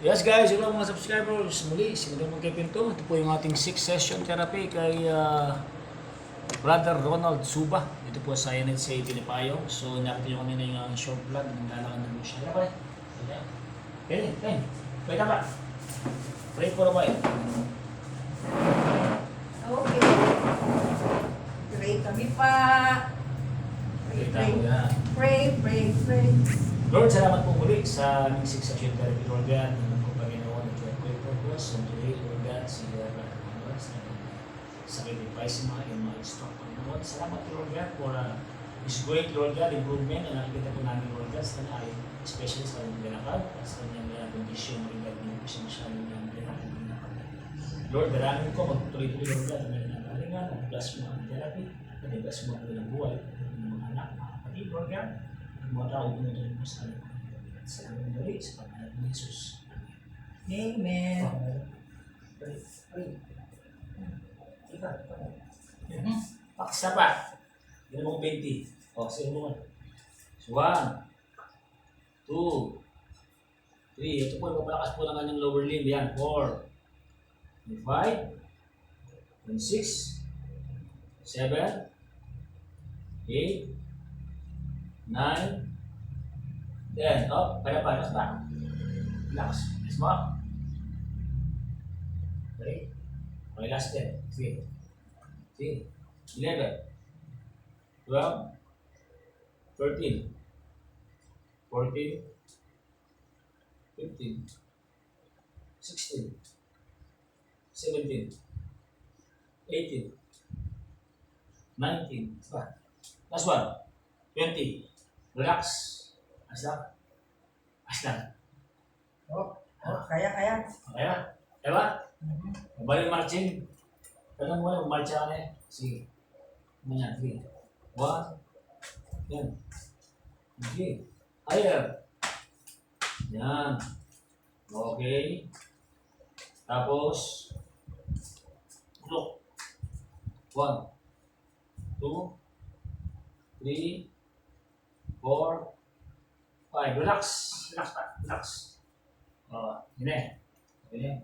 Yes guys, hello mga subscribers. Muli, simulan ng Kevin to. Ito po yung ating 6 session therapy kay Brother Ronald Suba. Ito po sa NHA Pinipayong. So nakita nyo kanina yung short vlog. Naglalakad na po siya. Ano ba? Okay. Wait ka. Pray for a while. Okay. Pray kami pa. Pray. Lord, salamat po muli sa aming 6 session therapy, Lord God. Naman ko Panginoon at your pray for us. And today, Lord God, si Brother Ronald sa kinipaisima and mga instruct Panginoon. Salamat Lord God for His great Lord God improvement na nakikita po namin Lord God sa kanyang especially sa kanyang ginakad at sa kanyang condition Lord God, hindi po siya masyadong ginakad. Lord, dalangin ko magtuloy-tuloy Lord God ang nanggalingan, mag-bless mo ang therapy, mag-bless mo ang buhay ng mga anak, mga kapatid Lord God, ang mga tao pinutulong mo sa kanyang Panginoon. Salamat muli sa pangalan ni Jesus. Amen. Pray. Paksa pa. Yan mo 20. O, sino mo? So, 1, 2, 3. Ito po, mapalakas po ng kanyang lower limb. Yan, 4, 5, 6, 7, 8, 9, 10. Oh, kaya pa, relax ba? Relax. Relax mo. Okay. Okay, last 10. Sige. 11, 12, 13, 14, 15, 16, 17, 18, 19, last one, 20. Relax. Aslan. Kaya. Kaya? Diba? Mabalik marching. Tanong mo na, marcha ka na eh. Sige. Ano yan? 3. 1. Yan. Okay. Higher. Yan. Okay. Tapos, look. 1, 2, 3, 4, 5. Relax. Relax pa. Relax. Yun eh. Okay.